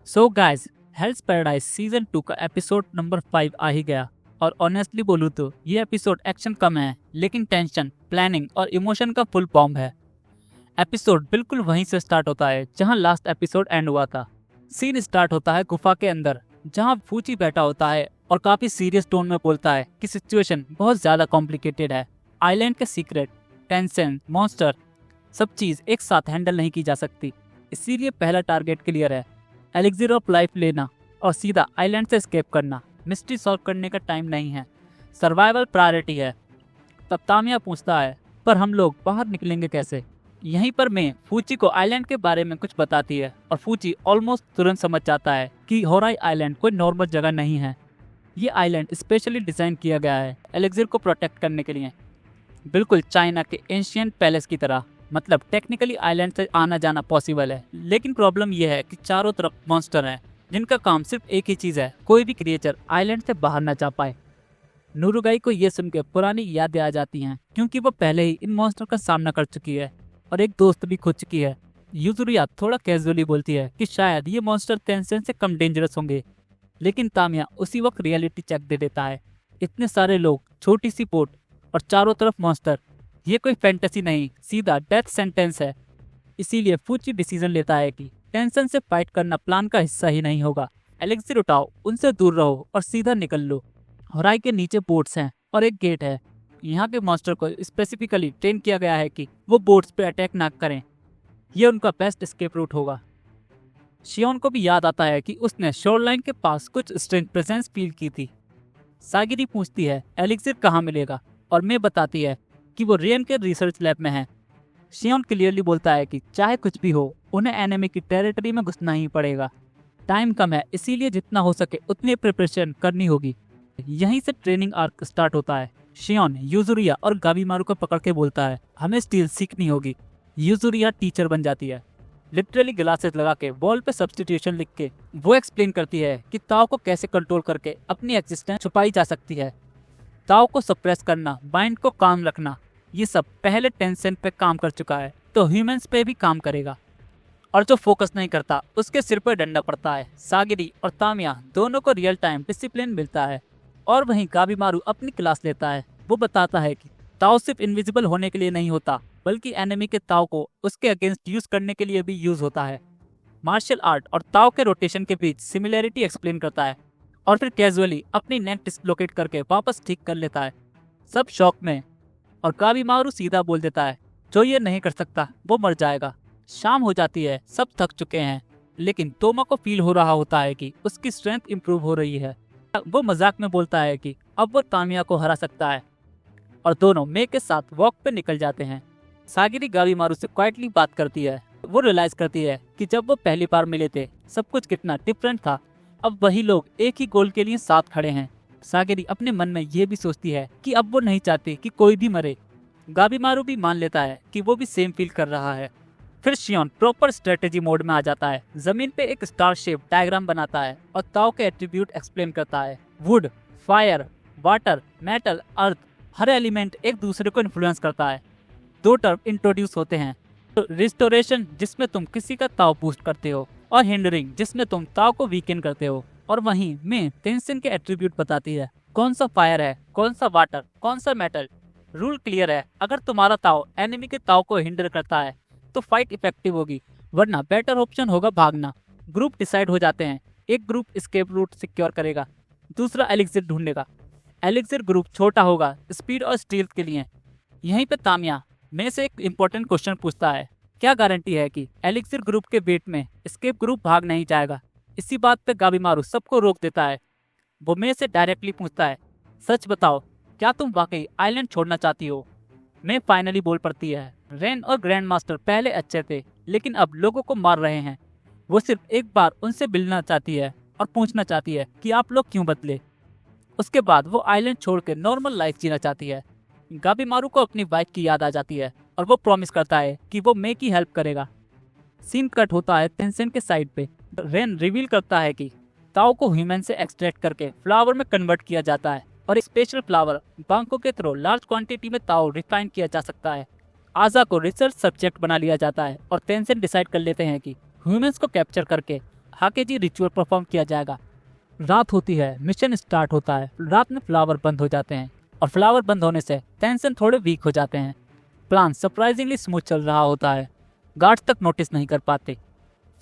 So guys, हेल्स paradise season 2 का episode number 5 आ ही गया। और ऑनेस्टली बोलूँ तो ये एपिसोड एक्शन कम है, लेकिन टेंशन, प्लानिंग और इमोशन का फुल बॉम्ब है। एपिसोड बिल्कुल वहीं से स्टार्ट होता है जहां लास्ट एपिसोड एंड हुआ था। सीन स्टार्ट होता है गुफा के अंदर, जहां फूची बैठा होता है और काफी सीरियस टोन में बोलता है कि सिचुएशन बहुत ज्यादा कॉम्प्लिकेटेड है। आइलैंड के सीक्रेट, टेंशन, मॉन्स्टर, सब चीज एक साथ हैंडल नहीं की जा सकती। इसीलिए पहला टारगेट क्लियर है, एलिक्सिर ऑफ लाइफ लेना और सीधा आइलैंड से एस्केप करना। मिस्ट्री सॉल्व करने का टाइम नहीं है, सर्वाइवल प्रायोरिटी है। तब तामिया पूछता है, पर हम लोग बाहर निकलेंगे कैसे? यहीं पर मैं फूची को आइलैंड के बारे में कुछ बताती है और फूची ऑलमोस्ट तुरंत समझ जाता है कि होराई आइलैंड कोई नॉर्मल जगह नहीं है। ये आइलैंड स्पेशली डिजाइन किया गया है एलिक्सिर को प्रोटेक्ट करने के लिए, बिल्कुल चाइना के एंशियंट पैलेस की तरह। मतलब टेक्निकली आइलैंड से आना जाना पॉसिबल है, लेकिन प्रॉब्लम यह है कि चारों तरफ मॉन्स्टर हैं जिनका काम सिर्फ एक ही चीज है, कोई भी क्रिएचर आइलैंड से बाहर ना जा पाए। नुरुगाई को ये सुन के पुरानी यादें आ जाती हैं, क्योंकि वो पहले ही इन मॉन्स्टर का सामना कर चुकी है और एक दोस्त भी खो चुकी है। यूजुरिया थोड़ा कैजुअली बोलती है कि शायद ये मॉन्स्टर टेंशन से कम डेंजरस होंगे, लेकिन तामिया उसी वक्त रियलिटी चेक दे देता है। इतने सारे लोग, छोटी सी पोर्ट और चारों तरफ मॉन्स्टर, ये कोई फैंटेसी नहीं, सीधा डेथ सेंटेंस है। इसीलिए फूची डिसीजन लेता है कि टेंशन से फाइट करना प्लान का हिस्सा ही नहीं होगा। एलिक्सिर उठाओ, उनसे दूर रहो और सीधा निकल लो। होराई के नीचे बोट्स हैं और एक गेट है। यहाँ के मॉन्स्टर को स्पेसिफिकली ट्रेन किया गया है कि वो बोट्स पे अटैक ना करें, ये उनका बेस्ट एस्केप रूट होगा। शियोन को भी याद आता है कि उसने शोरलाइन के पास कुछ स्ट्रेंज प्रेजेंस फील की थी। सागिरी पूछती है एलिक्सिर कहाँ मिलेगा, और मैं बताती है कि वो रेन के रिसर्च लैब में है। शियोन क्लियरली बोलता है कि चाहे कुछ भी हो, उन्हें एनिमी की टेरिटरी में घुसना ही पड़ेगा। टाइम कम है, इसीलिए जितना हो सके उतनी प्रिपरेशन करनी होगी। यहीं से ट्रेनिंग आर्क स्टार्ट होता है। शियोन यूजुरिया और गाबीमारू को पकड़ के बोलता है, हमें स्टील सीखनी होगी। यूजुरिया टीचर बन जाती है, लिटरली ग्लासेस लगा के वॉल पे सब्स्टिट्यूशन लिख के। वो एक्सप्लेन करती है कि ताओ को कैसे कंट्रोल करके अपनी एग्जिस्टेंस छुपाई जा सकती है। ताओ को सप्रेस करना, माइंड को काम रखना, ये सब पहले टेंशन पे काम कर चुका है, तो ह्यूमंस पे भी काम करेगा। और जो फोकस नहीं करता उसके सिर पर डंडा पड़ता है। सागिरी और तामिया दोनों को रियल टाइम डिसिप्लिन मिलता है। और वहीं गाबीमारू अपनी क्लास लेता है। वो बताता है कि ताओ सिर्फ इनविजिबल होने के लिए नहीं होता, बल्कि एनिमी के ताओ को उसके अगेंस्ट यूज करने के लिए भी यूज होता है। मार्शल आर्ट और ताओ के रोटेशन के बीच सिमिलैरिटी एक्सप्लेन करता है और फिर कैजुअली अपनी नेक डिसलोकेट करके वापस ठीक कर लेता है। सब शॉक में, और गाबीमारू सीधा बोल देता है, जो ये नहीं कर सकता वो मर जाएगा। शाम हो जाती है, सब थक चुके हैं, लेकिन तोमा को फील हो रहा होता है कि उसकी स्ट्रेंथ इंप्रूव हो रही है। वो मजाक में बोलता है कि अब वो तामिया को हरा सकता है, और दोनों मे के साथ वॉक पे निकल जाते हैं। सागिरी गाबीमारू से क्वाइटली बात करती है। वो रियलाइज करती है कि जब वो पहली बार मिले थे सब कुछ कितना डिफरेंट था। अब वही लोग एक ही गोल के लिए साथ खड़े हैं। सागिरी अपने मन में ये भी सोचती है कि अब वो नहीं चाहती कि कोई भी मरे। गाबीमारू भी मान लेता है कि वो भी सेम फील कर रहा है। फिर शियोन प्रॉपर स्ट्रेटेजी मोड में आ जाता है। जमीन पे एक स्टार शेप डायग्राम बनाता है और ताओ के एट्रीब्यूट एक्सप्लेन करता है। Would, fire, water, metal, earth, her element एक दूसरे को इन्फ्लुएंस करता है। दो टर्म इंट्रोड्यूस होते हैं, तो रिस्टोरेशन जिसमें तुम किसी का ताओ बूस्ट करते हो, और हिंडरिंग जिसमें तुम ताओ को वीकेन करते हो। और वहीं में टेंशन के एट्रीब्यूट बताती है, कौन सा फायर है, कौन सा वाटर, कौन सा मेटल। रूल क्लियर है, अगर तुम्हारा ताओ एनिमी के ताओ को हिंडर करता है तो फाइट इफेक्टिव होगी, वरना बेटर ऑप्शन होगा भागना। ग्रुप डिसाइड हो जाते हैं, एक ग्रुप एस्केप रूट सिक्योर करेगा, दूसरा एलिक्सिर ढूंढेगा। एलिक्सिर ग्रुप छोटा होगा स्पीड और स्टील्थ के लिए। यहीं पे तामिया में से एक इम्पोर्टेंट क्वेश्चन पूछता है, क्या गारंटी है कि एलिक्सिर ग्रुप के वेट में एस्केप ग्रुप भाग नहीं जाएगा? इसी बात पे गाबीमारू सबको रोक देता है। वो मे से डायरेक्टली पूछता है, सच बताओ, क्या तुम वाकई आइलैंड छोड़ना चाहती हो? मैं फाइनली बोल पड़ती है, रेन और ग्रैंड मास्टर पहले अच्छे थे, लेकिन अब लोगों को मार रहे हैं। वो सिर्फ एक बार उनसे मिलना चाहती है और पूछना चाहती है कि आप लोग क्यों बदले। उसके बाद वो आइलैंड छोड़ के नॉर्मल लाइफ जीना चाहती है। गाबीमारू को अपनी वाइफ की याद आ जाती है और वो प्रॉमिस करता है कि वो मे की हेल्प करेगा। सीन कट होता है टेंशन के साइड पे। रेन रिवील करता है कि ताओ को ह्यूमन से एक्सट्रैक्ट करके फ्लावर में कन्वर्ट किया जाता है, और एक स्पेशल फ्लावर बांको के थ्रू लार्ज क्वांटिटी में ताओ रिफाइन किया जा सकता है। आजा को रिसर्च सब्जेक्ट बना लिया जाता है और टेंशन डिसाइड कर लेते हैं कि ह्यूमंस को कैप्चर करके हाकेजी रिचुअल परफॉर्म किया जाएगा। रात होती है, मिशन स्टार्ट होता है। रात में फ्लावर बंद हो जाते हैं और फ्लावर बंद होने से टेंशन थोड़े वीक हो जाते हैं। प्लान सरप्राइजिंगली स्मूथ चल रहा होता है, गार्ड्स तक नोटिस नहीं कर पाते।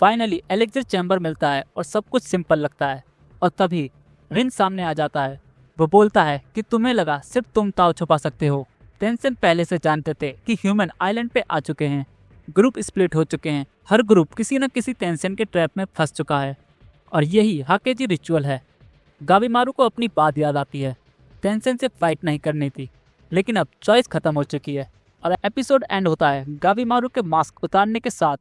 फाइनली एलेक्जेर चैम्बर मिलता है और सब कुछ सिंपल लगता है। और तभी रिन सामने आ जाता है। वो बोलता है कि तुम्हें लगा सिर्फ तुम ताव छुपा सकते हो। टेंशन पहले से जानते थे कि ह्यूमन आइलैंड पे आ चुके हैं। ग्रुप स्प्लिट हो चुके हैं, हर ग्रुप किसी न किसी टेंशन के ट्रैप में फंस चुका है और यही हाकेजी रिचुअल है। गावीमारू को अपनी बात याद आती है। टेंशन से फाइट नहीं करनी थी, लेकिन अब चॉइस खत्म हो चुकी है और एपिसोड एंड होता है गावीमारू के मास्क उतारने के साथ।